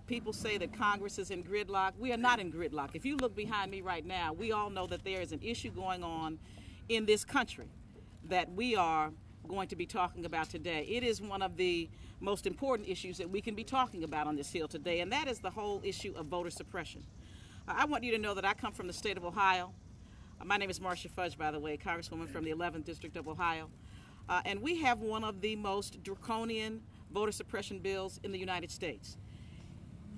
People say that Congress is in gridlock. We are not in gridlock. If you look behind me right now, we all know that there is an issue going on in this country that we are going to be talking about today. It is one of the most important issues that we can be talking about on this Hill today, and that is the whole issue of voter suppression. I want you to know that I come from the state of Ohio. My name is Marcia Fudge, by the way, Congresswoman from the 11th District of Ohio. And we have one of the most draconian voter suppression bills in the United States.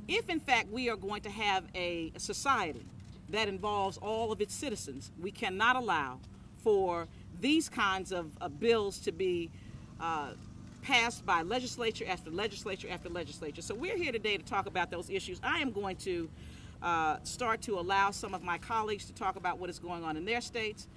If, in fact, we are going to have a society that involves all of its citizens, we cannot allow for these kinds of bills to be passed by legislature after legislature after legislature. So we're here today to talk about those issues. I am going to start to allow some of my colleagues to talk about what is going on in their states,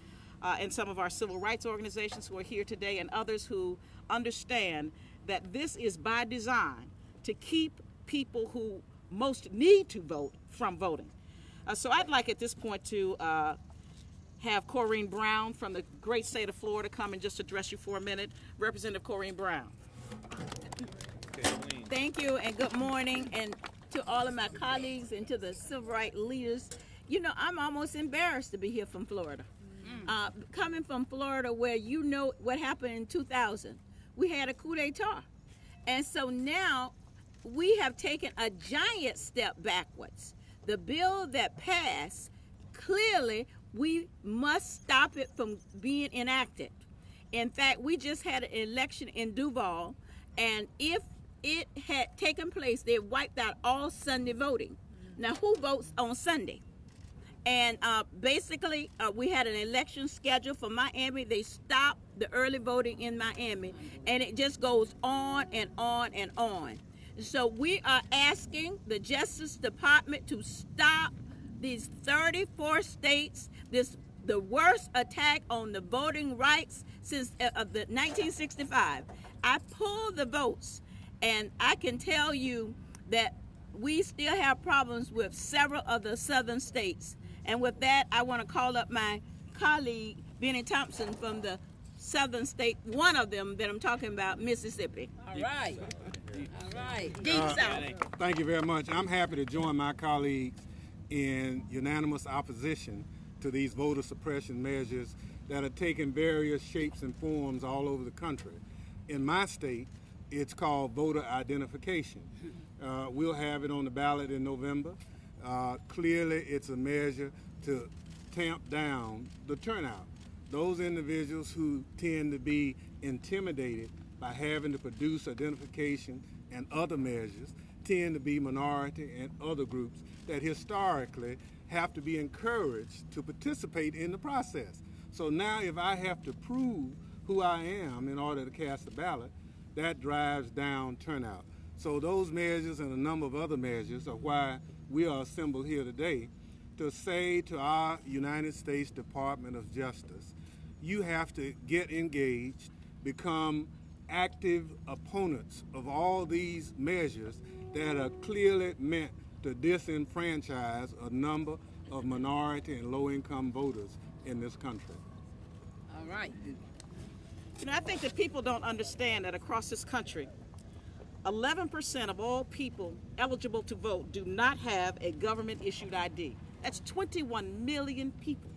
and some of our civil rights organizations who are here today, and others who understand that this is by design to keep people who most need to vote from voting. So I'd like at this point to have Corrine Brown from the great state of Florida come and just address you for a minute. Representative Corrine Brown. Thank you and good morning, and to all of my colleagues and to the civil rights leaders. You know, I'm almost embarrassed to be here from Florida. Coming from Florida, where you know what happened in 2000. We had a coup d'etat. And so now we have taken a giant step backwards. The bill that passed, clearly we must stop it from being enacted. In fact, we just had an election in Duval, and if it had taken place, they wiped out all Sunday voting. Now, who votes on Sunday? And basically, we had an election scheduled for Miami. They stopped the early voting in Miami, and it just goes on and on and on. So we are asking the Justice Department to stop these 34 states, the worst attack on the voting rights since the 1965. I pulled the votes, and I can tell you that we still have problems with several of the southern states. And with that, I want to call up my colleague, Benny Thompson, from the southern state, one of them that I'm talking about, Mississippi. All right. All right. Deep South. Thank you very much. I'm happy to join my colleagues in unanimous opposition to these voter suppression measures that are taking various shapes and forms all over the country. In my state, it's called voter identification. We'll have it on the ballot in November. Clearly, it's a measure to tamp down the turnout. Those individuals who tend to be intimidated by having to produce identification and other measures tend to be minority and other groups that historically have to be encouraged to participate in the process. So now if I have to prove who I am in order to cast a ballot, that drives down turnout. So those measures and a number of other measures are why we are assembled here today to say to our United States Department of Justice, you have to get engaged, become active opponents of all these measures that are clearly meant to disenfranchise a number of minority and low-income voters in this country. All right. You know, I think that people don't understand that across this country, 11% of all people eligible to vote do not have a government-issued ID. That's 21 million people.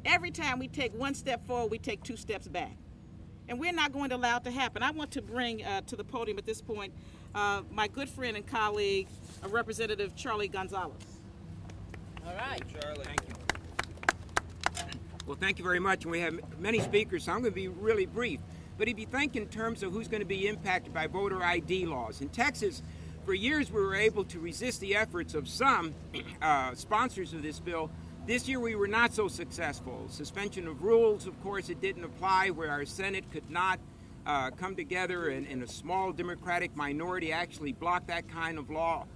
Every time we take one step forward, we take two steps back. And we're not going to allow it to happen. I want to bring to the podium at this point my good friend and colleague, Representative Charlie Gonzalez. All right. Charlie. Thank you. Well, thank you very much. And we have many speakers, so I'm going to be really brief. But if you think in terms of who's going to be impacted by voter ID laws, in Texas, for years we were able to resist the efforts of some sponsors of this bill. This year we were not so successful. Suspension of rules, of course, it didn't apply where our Senate could not come together and a small Democratic minority actually blocked that kind of law.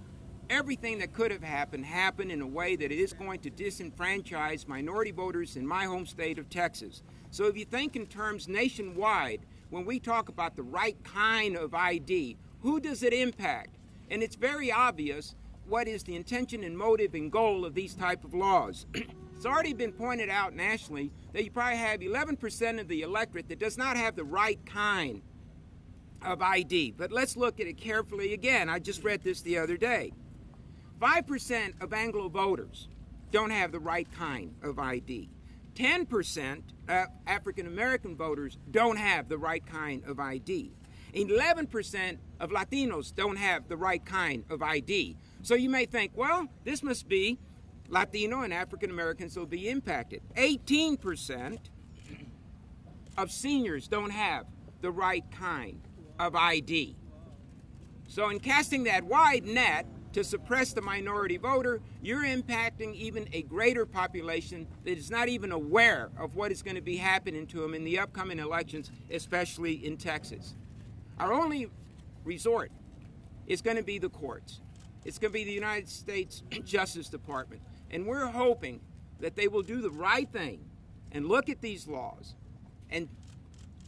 Everything that could have happened in a way that is going to disenfranchise minority voters in my home state of Texas. So if you think in terms nationwide, when we talk about the right kind of ID, who does it impact? And it's very obvious what is the intention and motive and goal of these type of laws. It's already been pointed out nationally that you probably have 11% of the electorate that does not have the right kind of ID. But let's look at it carefully again. I just read this the other day. 5% of Anglo voters don't have the right kind of ID. 10% of African American voters don't have the right kind of ID. 11% of Latinos don't have the right kind of ID. So you may think, well, this must be Latino and African Americans will be impacted. 18% of seniors don't have the right kind of ID. So in casting that wide net to suppress the minority voter, you're impacting even a greater population that is not even aware of what is going to be happening to them in the upcoming elections, especially in Texas. Our only resort is going to be the courts. It's going to be the United States Justice Department. And we're hoping that they will do the right thing and look at these laws and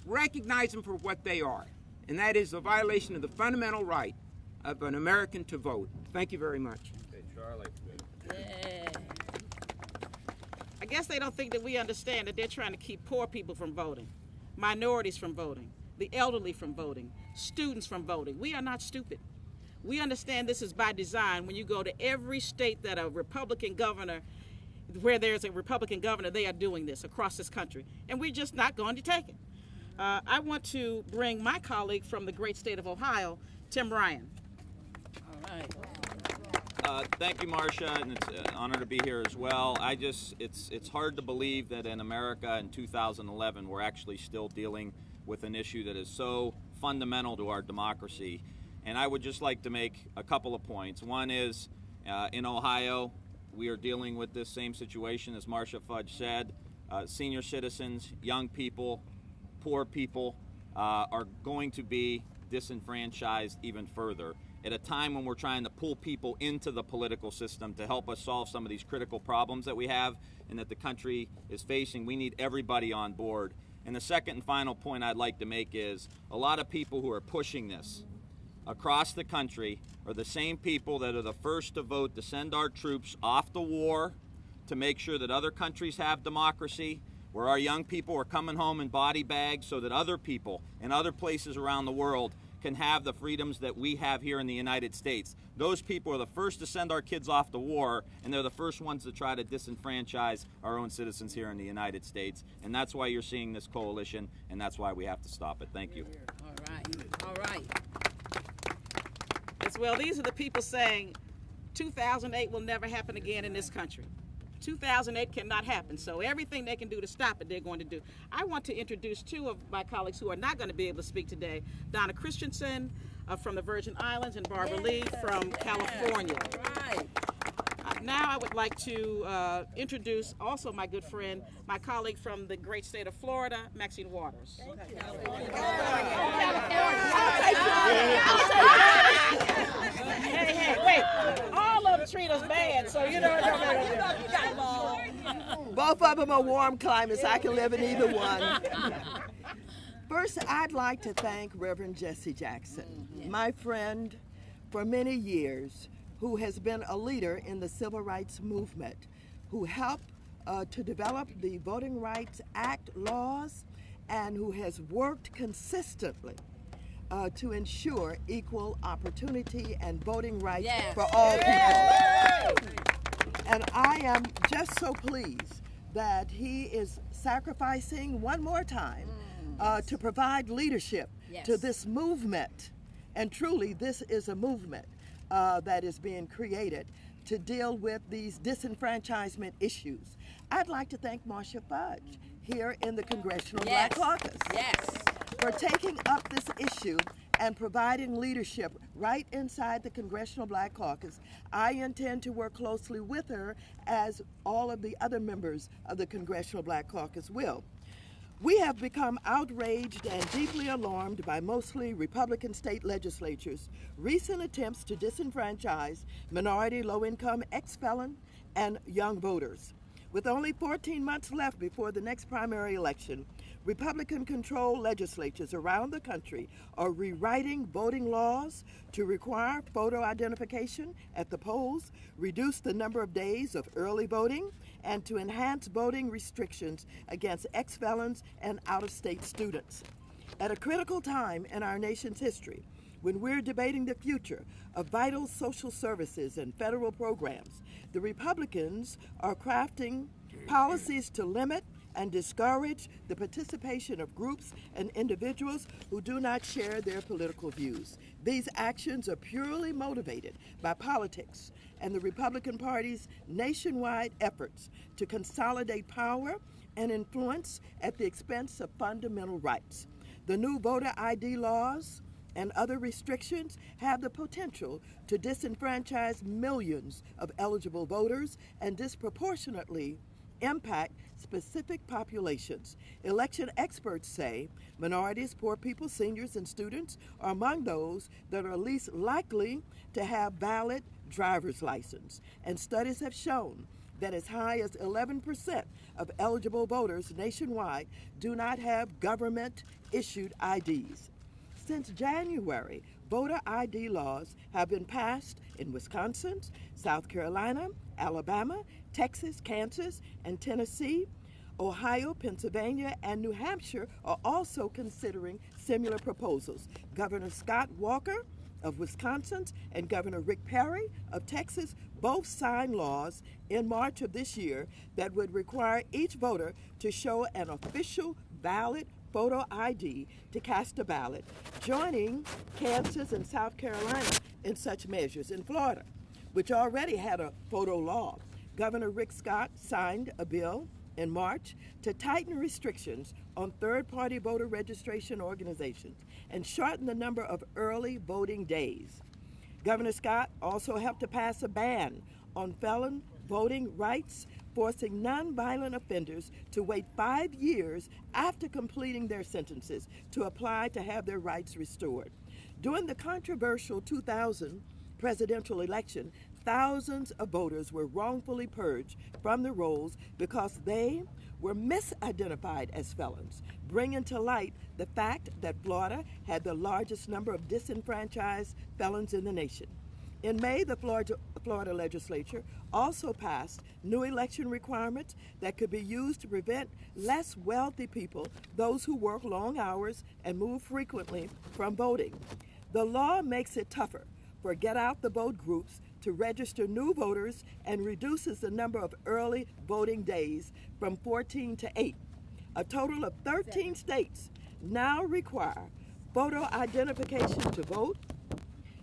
recognize them for what they are. And that is a violation of the fundamental right of an American to vote. Thank you very much. Hey, Charlie. Yeah. I guess they don't think that we understand that they're trying to keep poor people from voting, minorities from voting, the elderly from voting, students from voting. We are not stupid. We understand this is by design. When you go to every state that a Republican governor, where there's a Republican governor, they are doing this across this country. And we're just not going to take it. I want to bring my colleague from the great state of Ohio, Tim Ryan. All right. Thank you, Marcia, and it's an honor to be here as well. It's hard to believe that in America in 2011 we're actually still dealing with an issue that is so fundamental to our democracy. And I would just like to make a couple of points. One is, in Ohio, we are dealing with this same situation, as Marcia Fudge said. Senior citizens, young people, poor people are going to be disenfranchised even further at a time when we're trying to pull people into the political system to help us solve some of these critical problems that we have and that the country is facing. We need everybody on board. And the second and final point I'd like to make is a lot of people who are pushing this across the country are the same people that are the first to vote to send our troops off to war to make sure that other countries have democracy, where our young people are coming home in body bags so that other people in other places around the world can have the freedoms that we have here in the United States. Those people are the first to send our kids off to war, and they're the first ones to try to disenfranchise our own citizens here in the United States. And that's why you're seeing this coalition, and that's why we have to stop it. Thank you. All right. All right. As well, these are the people saying 2008 will never happen again in this country. 2008 cannot happen, so everything they can do to stop it, they're going to do. I want to introduce two of my colleagues who are not going to be able to speak today. Donna Christensen from the Virgin Islands and Barbara Lee from California. Right. Now I would like to introduce also my good friend, my colleague from the great state of Florida, Maxine Waters. Hey, wait. All of them treat us bad, so you know. Both of them are warm climates. I can live in either one. First, I'd like to thank Reverend Jesse Jackson, my friend for many years, who has been a leader in the civil rights movement, who helped to develop the Voting Rights Act laws, and who has worked consistently to ensure equal opportunity and voting rights for all people. And I am just so pleased that he is sacrificing one more time to provide leadership to this movement. And truly, this is a movement that is being created to deal with these disenfranchisement issues. I'd like to thank Marcia Fudge here in the Congressional Black Caucus for taking up this issue and providing leadership right inside the Congressional Black Caucus. I intend to work closely with her, as all of the other members of the Congressional Black Caucus will. We have become outraged and deeply alarmed by mostly Republican state legislatures' recent attempts to disenfranchise minority, low-income, ex-felon, and young voters. With only 14 months left before the next primary election, Republican-controlled legislatures around the country are rewriting voting laws to require photo identification at the polls, reduce the number of days of early voting, and to enhance voting restrictions against ex-felons and out-of-state students. At a critical time in our nation's history, when we're debating the future of vital social services and federal programs, the Republicans are crafting policies to limit and discourage the participation of groups and individuals who do not share their political views. These actions are purely motivated by politics and the Republican Party's nationwide efforts to consolidate power and influence at the expense of fundamental rights. The new voter ID laws and other restrictions have the potential to disenfranchise millions of eligible voters and disproportionately impact specific populations. Election experts say minorities, poor people, seniors, and students are among those that are least likely to have valid driver's license. And studies have shown that as high as 11% of eligible voters nationwide do not have government-issued IDs. Since January, voter ID laws have been passed in Wisconsin, South Carolina, Alabama, Texas, Kansas, and Tennessee. Ohio, Pennsylvania, and New Hampshire are also considering similar proposals. Governor Scott Walker of Wisconsin and Governor Rick Perry of Texas both signed laws in March of this year that would require each voter to show an official valid photo ID to cast a ballot, joining Kansas and South Carolina in such measures. In Florida, which already had a photo law, Governor Rick Scott signed a bill in March to tighten restrictions on third-party voter registration organizations and shorten the number of early voting days. Governor Scott also helped to pass a ban on felon voting rights, forcing nonviolent offenders to wait 5 years after completing their sentences to apply to have their rights restored. During the controversial 2000 presidential election, thousands of voters were wrongfully purged from the rolls because they were misidentified as felons, bringing to light the fact that Florida had the largest number of disenfranchised felons in the nation. In May, the Florida legislature also passed new election requirements that could be used to prevent less wealthy people, those who work long hours and move frequently, from voting. The law makes it tougher for get-out-the-vote groups to register new voters and reduces the number of early voting days from 14 to 8. A total of 13 states now require photo identification to vote,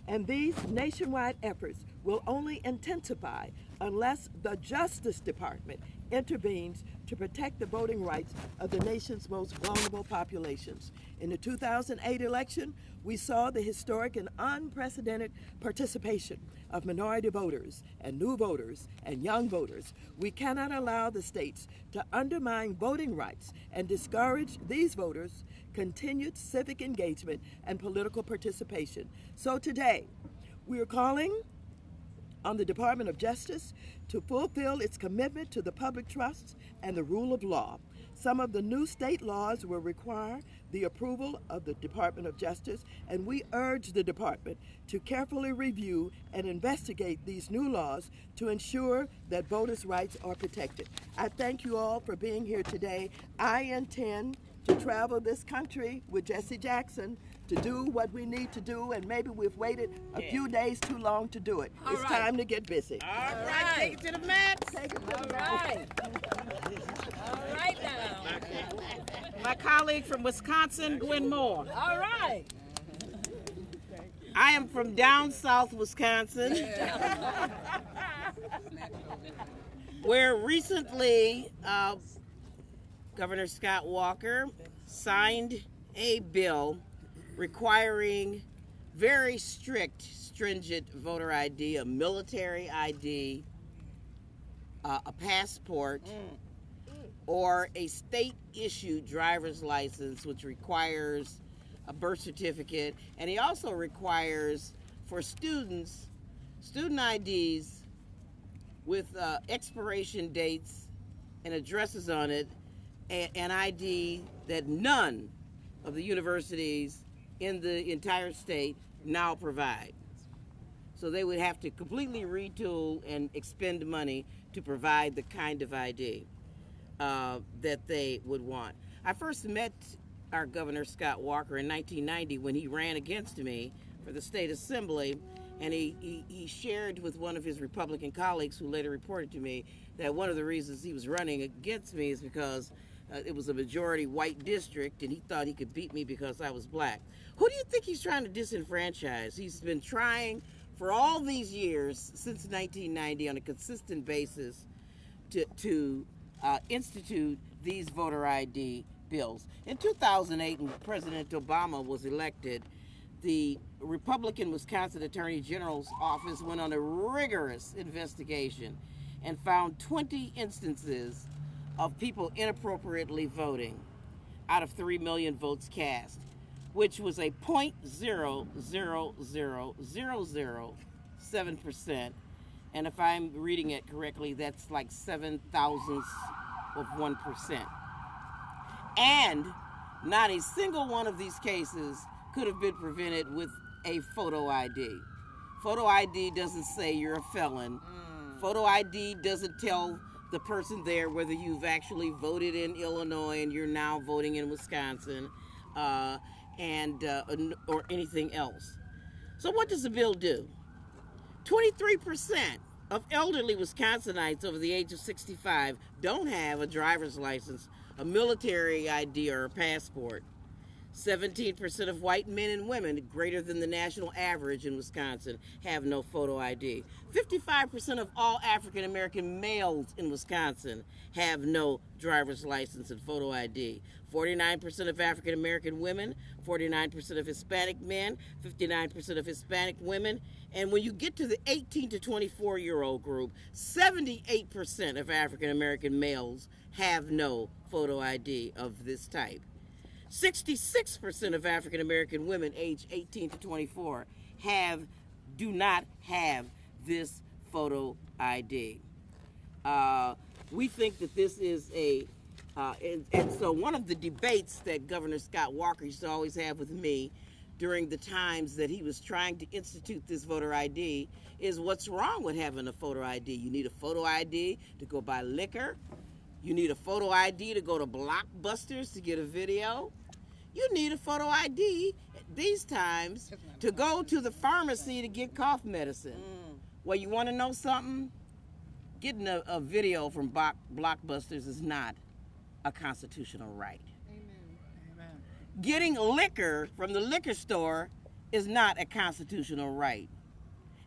and these nationwide efforts will only intensify unless the Justice Department intervenes to protect the voting rights of the nation's most vulnerable populations. In the 2008 election, we saw the historic and unprecedented participation of minority voters and new voters and young voters. We cannot allow the states to undermine voting rights and discourage these voters' continued civic engagement and political participation. So today, we are calling on the Department of Justice to fulfill its commitment to the public trust and the rule of law. Some of the new state laws will require the approval of the Department of Justice, and we urge the department to carefully review and investigate these new laws to ensure that voters' rights are protected. I thank you all for being here today. I intend to travel this country with Jesse Jackson to do what we need to do, and maybe we've waited a few days too long to do it. It's time to get busy. All right, take it to the max. Take it to the max. All right now. My colleague from Wisconsin, Gwen Moore. All right. I am from down south Wisconsin, where recently Governor Scott Walker signed a bill requiring very strict, stringent voter ID, a military ID, a passport, or a state-issued driver's license, which requires a birth certificate. And he also requires for students, student IDs with expiration dates and addresses on it, an ID that none of the universities in the entire state now provide. So they would have to completely retool and expend money to provide the kind of ID that they would want. I first met our Governor Scott Walker in 1990 when he ran against me for the state assembly, and he shared with one of his Republican colleagues who later reported to me that one of the reasons he was running against me is because it was a majority white district and he thought he could beat me because I was black. Who do you think he's trying to disenfranchise? He's been trying for all these years, since 1990, on a consistent basis to institute these voter ID bills. In 2008, when President Obama was elected, the Republican Wisconsin Attorney General's office went on a rigorous investigation and found 20 instances of people inappropriately voting out of 3 million votes cast, which was a 0.00007%. And if I'm reading it correctly, that's like 7,000ths of 1%. And not a single one of these cases could have been prevented with a photo ID. Photo ID doesn't say you're a felon. Photo ID doesn't tell the person there whether you've actually voted in Illinois and you're now voting in Wisconsin, or anything else. So what does the bill do? 23% of elderly Wisconsinites over the age of 65 don't have a driver's license, a military ID, or a passport. 17% of white men and women, greater than the national average in Wisconsin, have no photo ID. 55% of all African American males in Wisconsin have no driver's license and photo ID. 49% of African American women, 49% of Hispanic men, 59% of Hispanic women, and when you get to the 18 to 24-year-old group, 78% of African American males have no photo ID of this type. 66% of African American women aged 18 to 24 do not have this photo ID. We think that this is and so one of the debates that Governor Scott Walker used to always have with me during the times that he was trying to institute this voter ID is, what's wrong with having a photo ID? You need a photo ID to go buy liquor. You need a photo ID to go to Blockbusters to get a video. You need a photo ID these times to go to the pharmacy to get cough medicine. Well, you want to know something? Getting a video from Blockbusters is not a constitutional right. Amen. Getting liquor from the liquor store is not a constitutional right.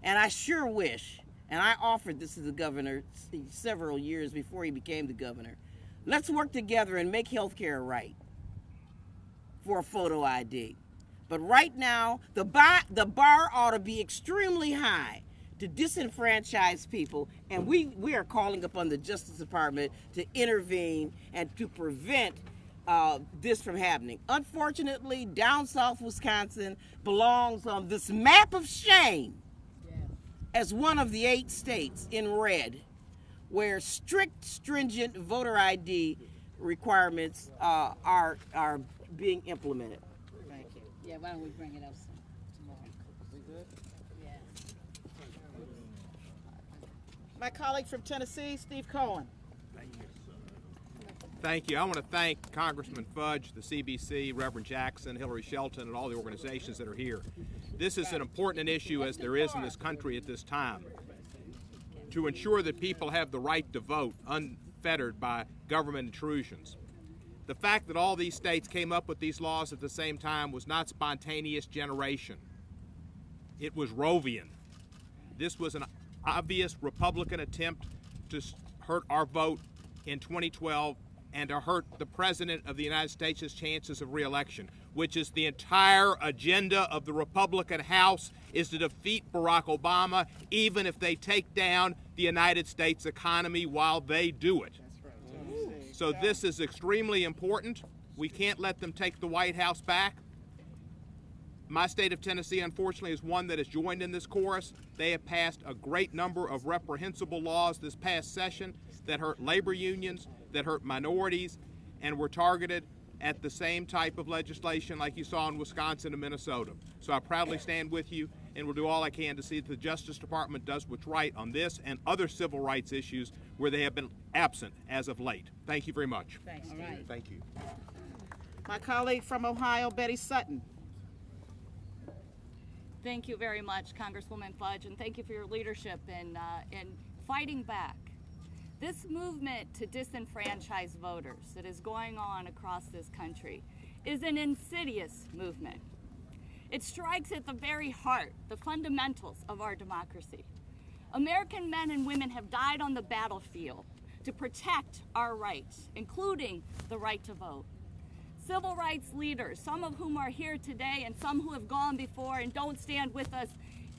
And I sure wish, and I offered this to the governor several years before he became the governor, let's work together and make health care right for a photo ID. But right now, the bar ought to be extremely high to disenfranchise people, and we are calling upon the Justice Department to intervene and to prevent this from happening. Unfortunately, down south Wisconsin belongs on this map of shame as one of the 8 states in red where strict, stringent voter ID requirements are being implemented. Thank you. Yeah, why don't we bring it up some tomorrow? We good? Yeah. My colleague from Tennessee, Steve Cohen. Thank you. I want to thank Congressman Fudge, the CBC, Reverend Jackson, Hillary Shelton, and all the organizations that are here. This is an important issue as there is in this country at this time, to ensure that people have the right to vote unfettered by government intrusions. The fact that all these states came up with these laws at the same time was not spontaneous generation. It was Rovian. This was an obvious Republican attempt to hurt our vote in 2012 and to hurt the President of the United States' chances of re-election, which is the entire agenda of the Republican House, is to defeat Barack Obama, even if they take down the United States economy while they do it. So this is extremely important. We can't let them take the White House back. My state of Tennessee, unfortunately, is one that has joined in this chorus. They have passed a great number of reprehensible laws this past session that hurt labor unions, that hurt minorities, and were targeted at the same type of legislation like you saw in Wisconsin and Minnesota. So I proudly stand with you and will do all I can to see that the Justice Department does what's right on this and other civil rights issues where they have been absent as of late. Thank you very much. Thanks. All right. Thank you. My colleague from Ohio, Betty Sutton. Thank you very much, Congresswoman Fudge, and thank you for your leadership in fighting back. This movement to disenfranchise voters that is going on across this country is an insidious movement. It strikes at the very heart, the fundamentals of our democracy. American men and women have died on the battlefield to protect our rights, including the right to vote. Civil rights leaders, some of whom are here today and some who have gone before and don't stand with us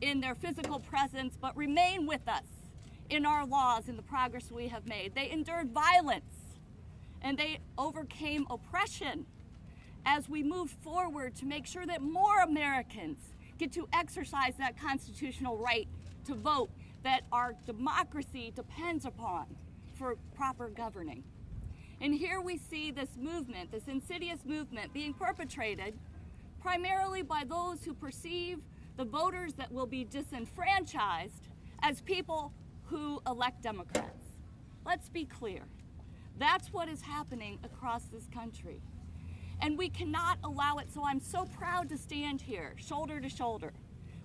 in their physical presence, but remain with us in our laws and the progress we have made. They endured violence and they overcame oppression as we move forward to make sure that more Americans get to exercise that constitutional right to vote that our democracy depends upon for proper governing. And here we see this movement, this insidious movement, being perpetrated primarily by those who perceive the voters that will be disenfranchised as people who elect Democrats. Let's be clear. That's what is happening across this country. And we cannot allow it, so I'm so proud to stand here, shoulder to shoulder,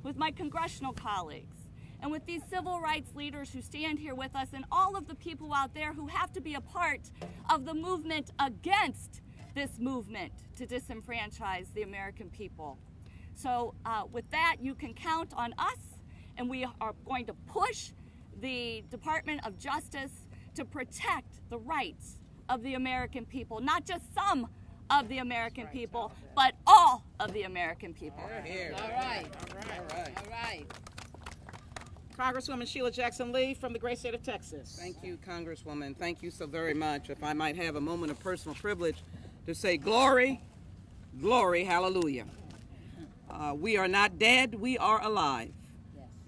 with my congressional colleagues and with these civil rights leaders who stand here with us and all of the people out there who have to be a part of the movement against this movement to disenfranchise the American people. So with that, you can count on us, and we are going to push the Department of Justice to protect the rights of the American people, not just some of the American people, but all of the American people. All right. All right. Congresswoman Sheila Jackson Lee from the great state of Texas. Thank you, Congresswoman. Thank you so very much. If I might have a moment of personal privilege to say glory, glory, hallelujah. We are not dead, we are alive.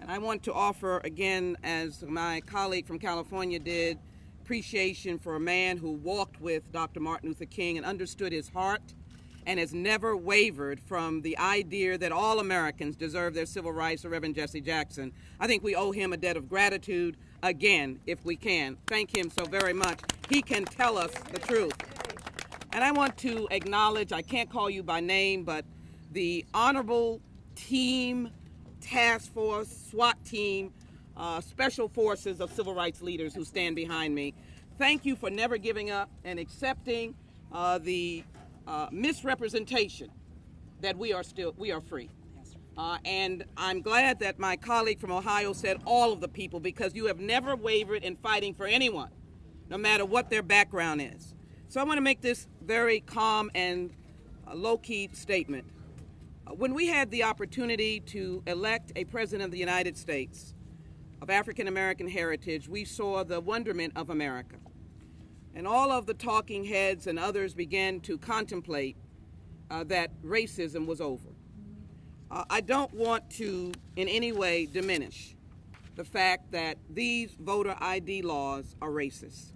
And I want to offer again, as my colleague from California did, appreciation for a man who walked with Dr. Martin Luther King and understood his heart and has never wavered from the idea that all Americans deserve their civil rights, the Reverend Jesse Jackson. I think we owe him a debt of gratitude again, if we can. Thank him so very much. He can tell us the truth. And I want to acknowledge, I can't call you by name, but the honorable team, task force, SWAT team, special forces of civil rights leaders who stand behind me. Thank you for never giving up and accepting the misrepresentation that we are free. And I'm glad that my colleague from Ohio said all of the people, because you have never wavered in fighting for anyone, no matter what their background is. So I want to make this very calm and low-key statement. When we had the opportunity to elect a president of the United States of African American heritage, we saw the wonderment of America. And all of the talking heads and others began to contemplate that racism was over. I don't want to in any way diminish the fact that these voter ID laws are racist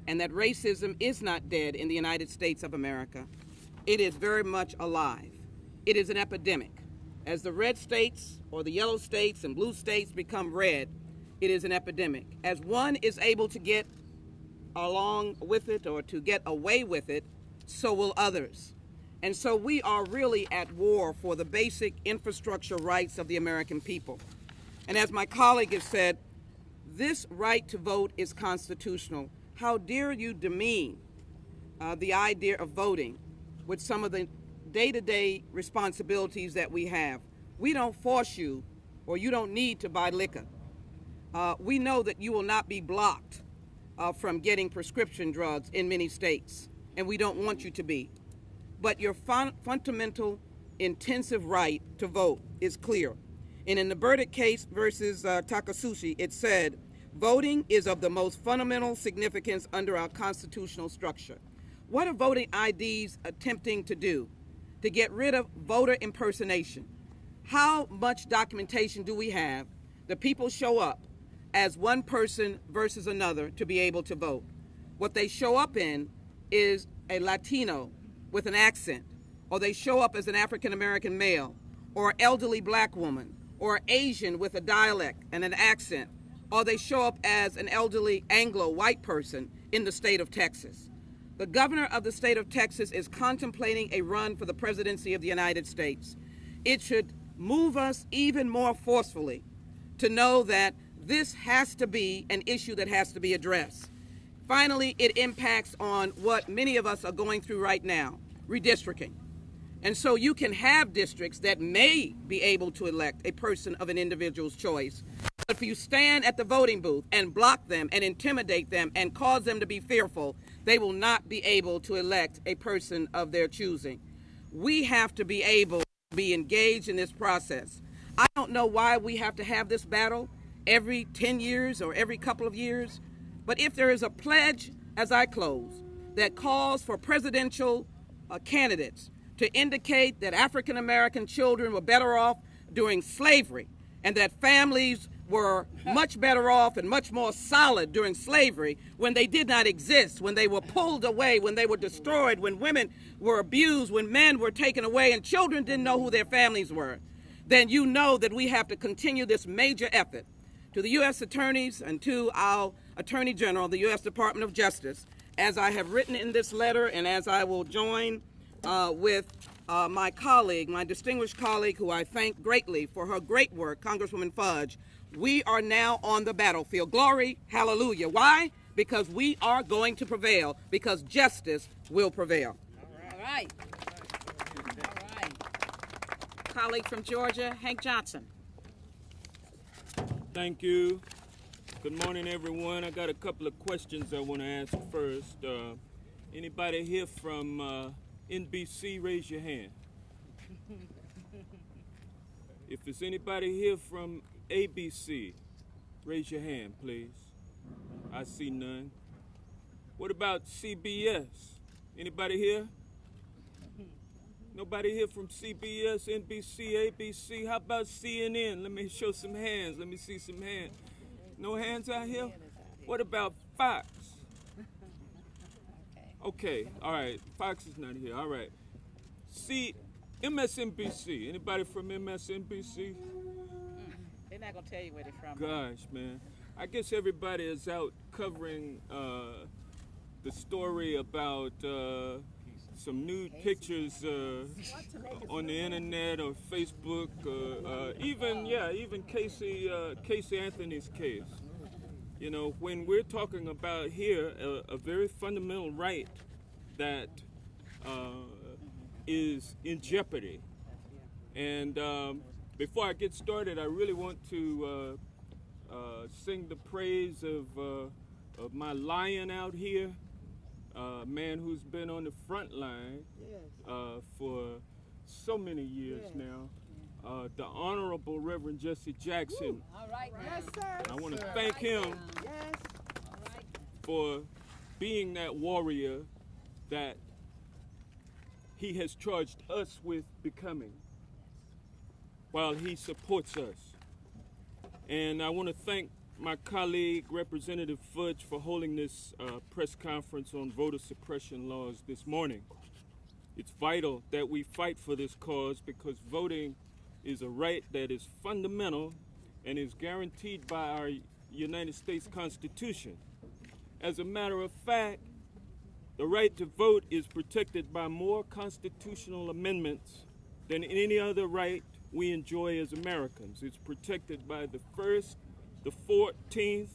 and that racism is not dead in the United States of America. It is very much alive. It is an epidemic. As the red states or the yellow states and blue states become red, it is an epidemic. As one is able to get along with it or to get away with it, so will others. And so we are really at war for the basic infrastructure rights of the American people. And as my colleague has said, this right to vote is constitutional. How dare you demean the idea of voting with some of the day-to-day responsibilities that we have. We don't force you, or you don't need to buy liquor. We know that you will not be blocked from getting prescription drugs in many states, and we don't want you to be. But your fundamental, intensive right to vote is clear. And in the Burdick case versus Takasushi, it said, voting is of the most fundamental significance under our constitutional structure. What are voting IDs attempting to do? To get rid of voter impersonation. How much documentation do we have that people show up as one person versus another to be able to vote? What they show up in is a Latino with an accent, or they show up as an African American male, or an elderly black woman, or Asian with a dialect and an accent, or they show up as an elderly Anglo white person in the state of Texas. The governor of the state of Texas is contemplating a run for the presidency of the United States. It should move us even more forcefully to know that this has to be an issue that has to be addressed. Finally, it impacts on what many of us are going through right now, redistricting. And so you can have districts that may be able to elect a person of an individual's choice. But if you stand at the voting booth and block them and intimidate them and cause them to be fearful, they will not be able to elect a person of their choosing. We have to be able to be engaged in this process. I don't know why we have to have this battle every 10 years or every couple of years, but if there is a pledge, as I close, that calls for presidential candidates to indicate that African American children were better off during slavery and that families were much better off and much more solid during slavery when they did not exist, when they were pulled away, when they were destroyed, when women were abused, when men were taken away and children didn't know who their families were, then you know that we have to continue this major effort. To the U.S. attorneys and to our Attorney General, the U.S. Department of Justice, as I have written in this letter and as I will join with my colleague, my distinguished colleague, who I thank greatly for her great work, Congresswoman Fudge, we are now on the battlefield. Glory, hallelujah. Why? Because we are going to prevail, because justice will prevail. All right. Colleague from Georgia, Hank Johnson. Thank you. Good morning, everyone. I got a couple of questions I want to ask first. Anybody here from NBC, raise your hand. If there's anybody here from ABC, raise your hand, please. I see none. What about CBS? Anybody here? Nobody here from CBS, NBC, ABC? How about CNN? Let me show some hands. Let me see some hands. No hands out here? What about Fox? Okay, all right. Fox is not here. All right. See, MSNBC. Anybody from MSNBC? They're not going to tell you where they're from. Gosh, man. I guess everybody is out covering the story about some nude pictures on the internet or Facebook, even Casey Anthony's case. You know, when we're talking about here a very fundamental right that is in jeopardy. And before I get started, I really want to sing the praise of my lion out here, a man who's been on the front line for so many years now. The Honorable Reverend Jesse Jackson. All right. Yes, sir. I want to thank him for being that warrior that he has charged us with becoming while he supports us. And I want to thank my colleague, Representative Fudge, for holding this press conference on voter suppression laws this morning. It's vital that we fight for this cause because voting is a right that is fundamental and is guaranteed by our United States Constitution. As a matter of fact, the right to vote is protected by more constitutional amendments than any other right we enjoy as Americans. It's protected by the 1st, the 14th,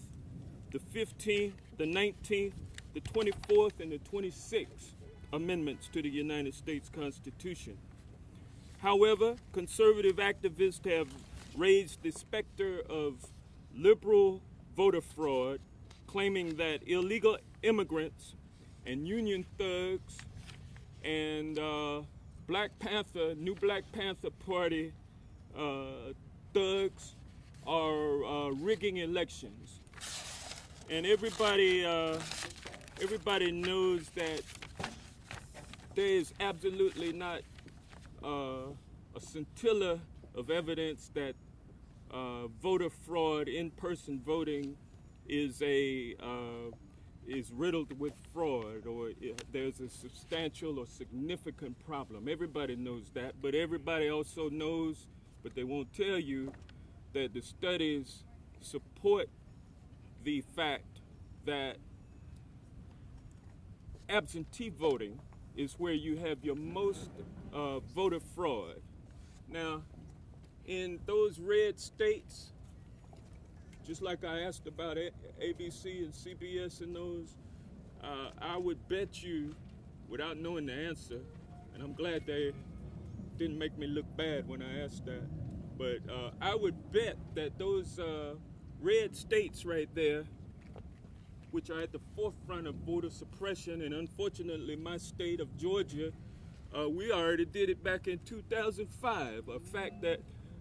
the 15th, the 19th, the 24th, and the 26th amendments to the United States Constitution. However, conservative activists have raised the specter of liberal voter fraud, claiming that illegal immigrants and union thugs and New Black Panther Party thugs are rigging elections. And everybody knows that there is absolutely not a scintilla of evidence that voter fraud, in-person voting, is riddled with fraud, or there's a substantial or significant problem. Everybody knows that, but everybody also knows, but they won't tell you, that the studies support the fact that absentee voting is where you have your most voter fraud. Now, in those red states, just like I asked about ABC and CBS and those, I would bet you, without knowing the answer, and I'm glad they didn't make me look bad when I asked that, but I would bet that those red states right there, which are at the forefront of voter suppression, and unfortunately my state of Georgia, we already did it back in 2005, a fact that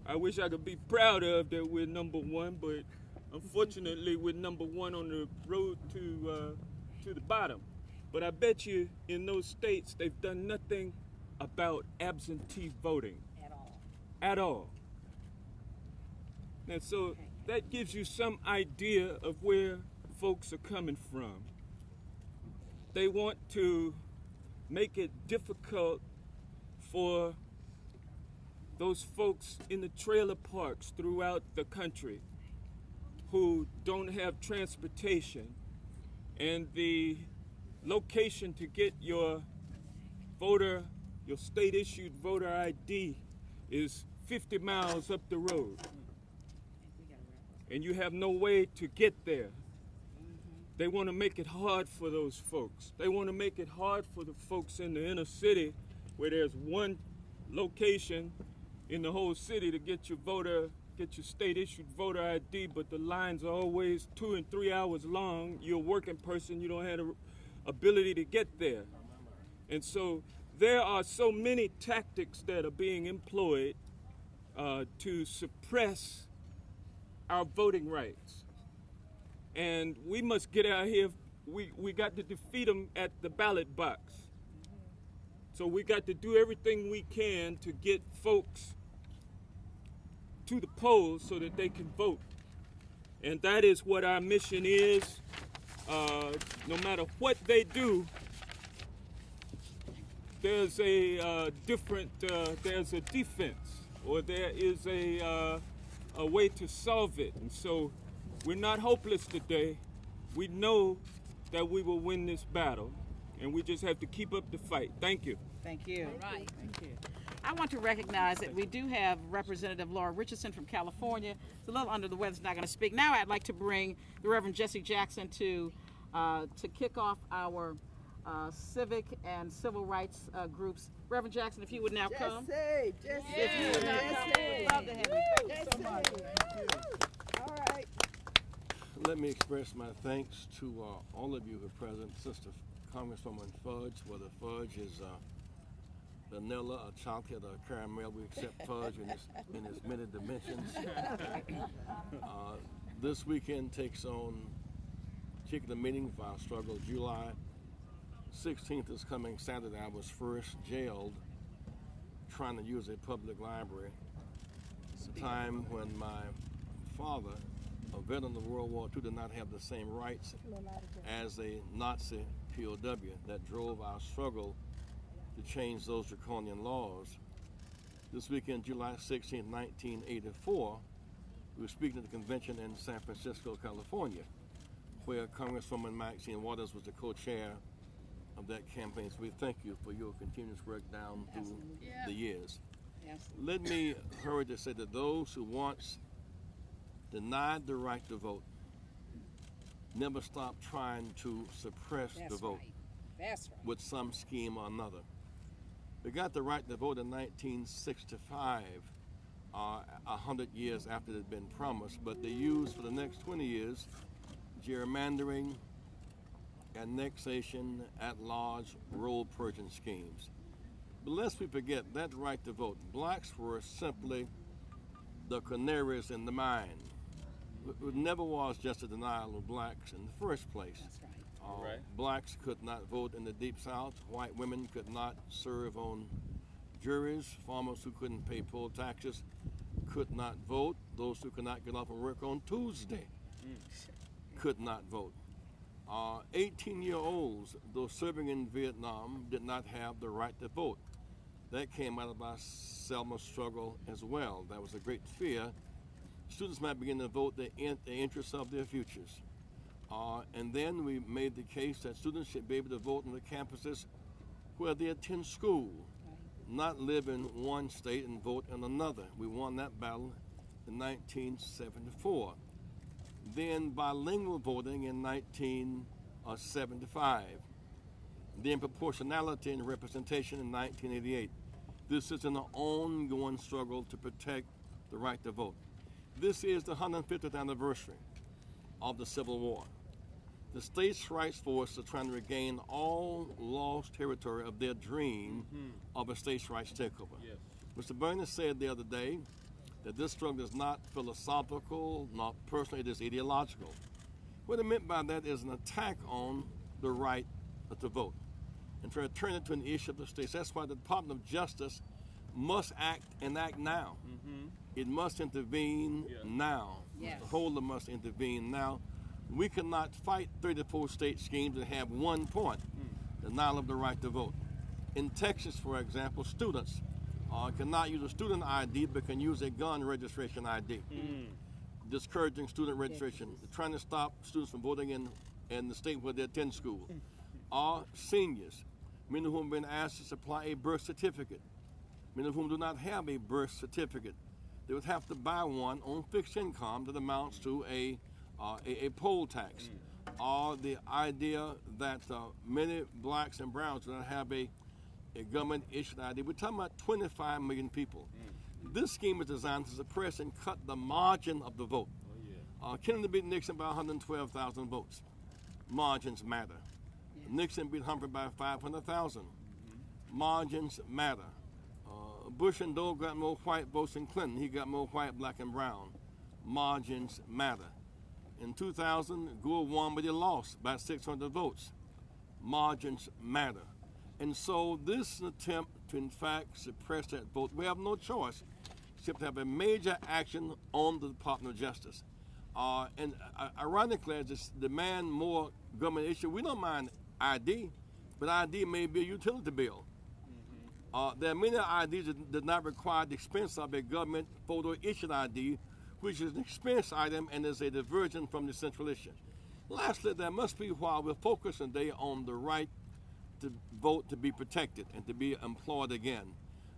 I wish I could be proud of, that we're number one, but unfortunately we're number one on the road to the bottom. But I bet you in those states they've done nothing about absentee voting. At all. And so that gives you some idea of where folks are coming from. They want to make it difficult for those folks in the trailer parks throughout the country who don't have transportation, and the location to get your state-issued voter ID is 50 miles up the road, and you have no way to get there. They want to make it hard for those folks. They want to make it hard for the folks in the inner city where there's one location in the whole city to get your state-issued voter ID, but the lines are always 2 and 3 hours long. You're a working person, you don't have the ability to get there. And so there are so many tactics that are being employed to suppress our voting rights. And we must get out here. We got to defeat them at the ballot box. So we got to do everything we can to get folks to the polls so that they can vote. And that is what our mission is. No matter what they do, there's a there's a defense, or there is a way to solve it. And so we're not hopeless today. We know that we will win this battle, and we just have to keep up the fight. Thank you. Thank you. All right. Thank you. I want to recognize that we do have Representative Laura Richardson from California. It's a little under the weather, she's not going to speak. Now I'd like to bring the Reverend Jesse Jackson to kick off our civic and civil rights groups. Reverend Jackson, if you would now come. Jesse. If you would now come, we'd love to have you. Thank you so much. All right. Let me express my thanks to all of you who are present. Sister Congresswoman Fudge, whether Fudge is vanilla or chocolate or caramel, we accept Fudge in its many dimensions. This weekend takes on kicking the meeting for our struggle. July 16th is coming Saturday. I was first jailed trying to use a public library. It's a time when my father, a veteran of World War II, did not have the same rights as a Nazi POW that drove our struggle to change those draconian laws. This weekend, July 16, 1984, we were speaking at the convention in San Francisco, California, where Congresswoman Maxine Waters was the co-chair of that campaign. So we thank you for your continuous work down through the years. Let me hurry to say that those who once denied the right to vote never stopped trying to suppress the vote with some scheme or another. We got the right to vote in 1965, 100 years after it had been promised, but they used for the next 20 years gerrymandering, annexation, at-large, roll purging schemes. But lest we forget, that right to vote, blacks were simply the canaries in the mine. It never was just a denial of blacks in the first place. Blacks could not vote in the Deep South. White women could not serve on juries. Farmers who couldn't pay poll taxes could not vote. Those who could not get off of work on Tuesday could not vote. 18-year-olds, though serving in Vietnam, did not have the right to vote. That came out of our Selma struggle as well. That was a great fear. Students might begin to vote the interests of their futures. And then we made the case that students should be able to vote on the campuses where they attend school, not live in one state and vote in another. We won that battle in 1974. Then bilingual voting in 1975. Then proportionality and representation in 1988. This is an ongoing struggle to protect the right to vote. This is the 150th anniversary of the Civil War. The states' rights force are trying to regain all lost territory of their dream of a states' rights takeover. Yes. Mr. Bernie said the other day that this struggle is not philosophical, not personal, it is ideological. What it meant by that is an attack on the right to vote and try to turn it to an issue of the states. That's why the Department of Justice must act and act now. It must intervene now. Yes. The holder must intervene now. We cannot fight 34 state schemes and have one point, denial of the right to vote. In Texas, for example, students cannot use a student ID but can use a gun registration ID. Discouraging student registration, trying to stop students from voting in the state where they attend school. Seniors, many of whom have been asked to supply a birth certificate, many of whom do not have a birth certificate. They would have to buy one on fixed income that amounts to a poll tax. Or the idea that many blacks and browns do not have a government issued ID. We're talking about 25 million people. This scheme is designed to suppress and cut the margin of the vote. Kennedy beat Nixon by 112,000 votes. Margins matter. Nixon beat Humphrey by 500,000. Margins matter. Bush and Dole got more white votes than Clinton. He got more white, black, and brown. Margins matter. In 2000, Gore won, but he lost by 600 votes. Margins matter. And so this is an attempt to, in fact, suppress that vote. We have no choice except to have a major action on the Department of Justice. Ironically, as this demand more government issue, we don't mind ID, but ID may be a utility bill. There are many IDs that do not require the expense of a government photo issued ID, which is an expense item and is a diversion from the central issue. Lastly, there must be, while we're focusing today on the right to vote to be protected and to be employed again,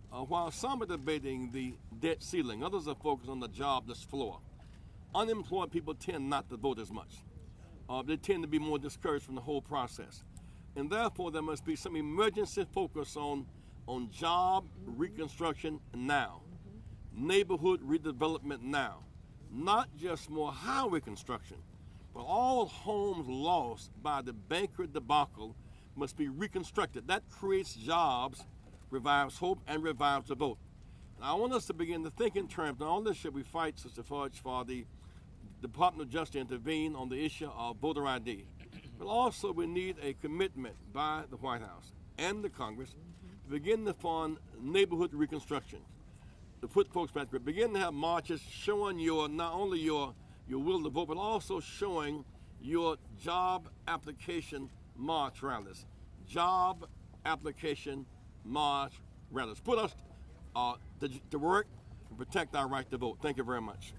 while some are debating the debt ceiling, others are focused on the jobless floor. Unemployed people tend not to vote as much. They tend to be more discouraged from the whole process. And therefore, there must be some emergency focus on job reconstruction now, neighborhood redevelopment now, not just more highway construction, but all homes lost by the banker debacle must be reconstructed. That creates jobs, revives hope, and revives the vote. And I want us to begin to think in terms, not only should we fight, Sister Fudge, for the Department of Justice to intervene on the issue of voter ID, but also we need a commitment by the White House and the Congress to begin to fund neighborhood reconstruction, to put folks back, to begin to have marches showing not only your will to vote, but also showing your job application march rallies. Job application march rallies. Put us to work to protect our right to vote. Thank you very much.